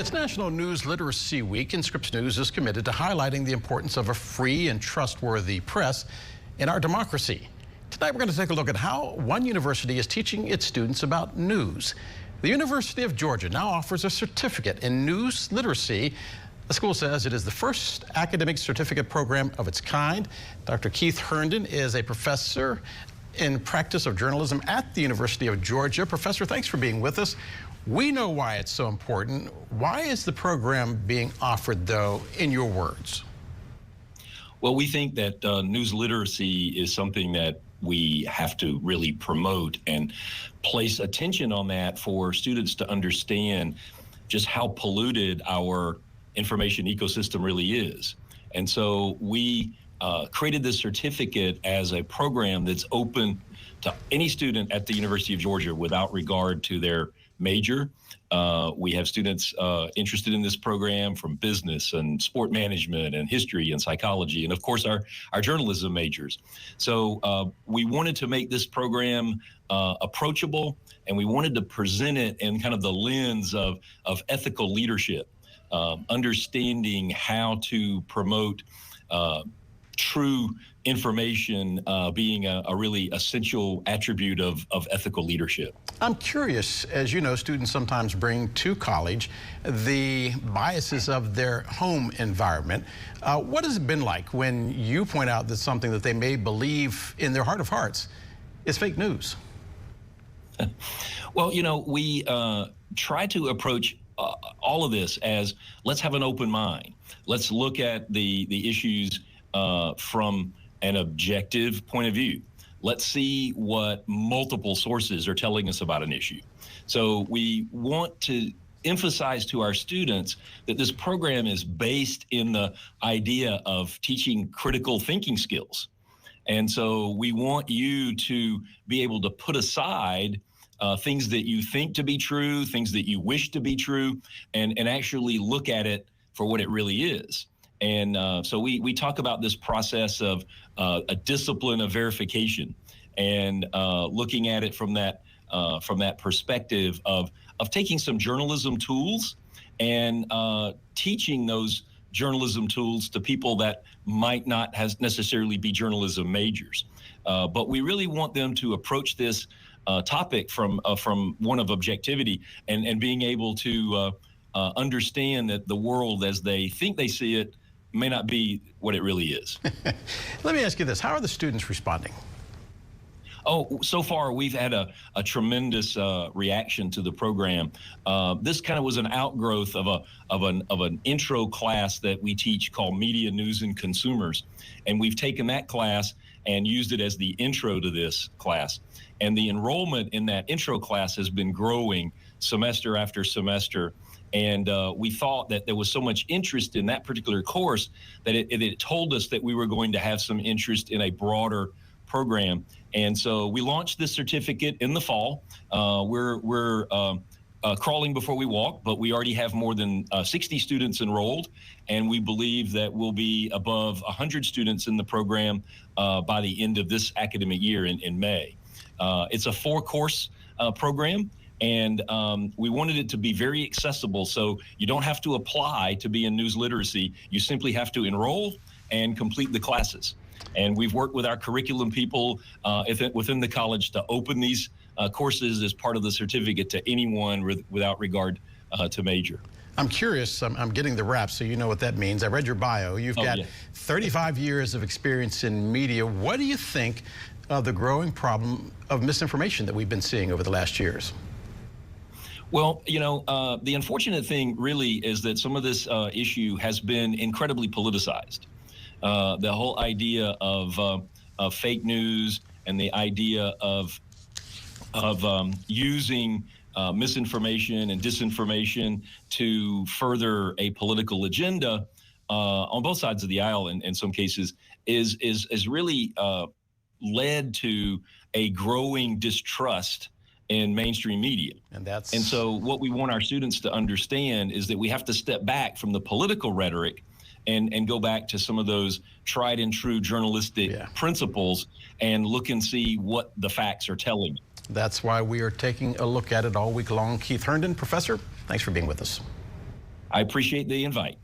It's National News Literacy Week, and Scripps News is committed to highlighting the importance of a free and trustworthy press in our democracy. Tonight, we're going to take a look at how one university is teaching its students about news. The University of Georgia now offers a certificate in news literacy. The school says it is the first academic certificate program of its kind. Dr. Keith Herndon is a professor in practice of journalism at the University of Georgia. Professor, thanks for being with us. We know why it's so important. Why is the program being offered, though, in your words? Well, we think that news literacy is something that we have to really promote and place attention on that for students to understand just how polluted our information ecosystem really is. And so we created this certificate as a program that's open to any student at the University of Georgia without regard to their major. We have students interested in this program from business and sport management and history and psychology, and of course our journalism majors. So we wanted to make this program approachable, and we wanted to present it in kind of the lens of ethical leadership, understanding how to promote true information being a really essential attribute of ethical leadership. I'm curious, as you know, students sometimes bring to college the biases of their home environment. What has it been like when you point out that something that they may believe in their heart of hearts is fake news? Well, you know, we try to approach all of this as, let's have an open mind. Let's look at the issues from an objective point of view. Let's see what multiple sources are telling us about an issue. So we want to emphasize to our students that this program is based in the idea of teaching critical thinking skills. And so we want you to be able to put aside things that you think to be true, things that you wish to be true, and actually look at it for what it really is. And so we talk about this process of a discipline of verification, and looking at it from that perspective of taking some journalism tools and teaching those journalism tools to people that might not necessarily be journalism majors. But we really want them to approach this topic from one of objectivity and being able to understand that the world as they think they see it may not be what it really is. Let me ask you this. How are the students responding? Oh, so far we've had a tremendous reaction to the program. This kind of was an outgrowth of an intro class that we teach called Media, News, and Consumers. And we've taken that class and used it as the intro to this class. And the enrollment in that intro class has been growing semester after semester. And we thought that there was so much interest in that particular course that it told us that we were going to have some interest in a broader program. And so we launched this certificate in the fall. We're crawling before we walk, but we already have more than 60 students enrolled, and we believe that we'll be above 100 students in the program by the end of this academic year in May. It's a 4-course program. And we wanted it to be very accessible, so you don't have to apply to be in news literacy. You simply have to enroll and complete the classes. And we've worked with our curriculum people within the college to open these courses as part of the certificate to anyone without regard to major. I'm curious, I'm getting the rap, so you know what that means. I read your bio. You've got 35 years of experience in media. What do you think of the growing problem of misinformation that we've been seeing over the last years? Well, you know, the unfortunate thing really is that some of this issue has been incredibly politicized. The whole idea of fake news and the idea of using misinformation and disinformation to further a political agenda on both sides of the aisle in some cases is really led to a growing distrust in mainstream media. And so what we want our students to understand is that we have to step back from the political rhetoric and go back to some of those tried and true journalistic principles and look and see what the facts are telling. That's why we are taking a look at it all week long. Keith Herndon, professor, thanks for being with us. I appreciate the invite.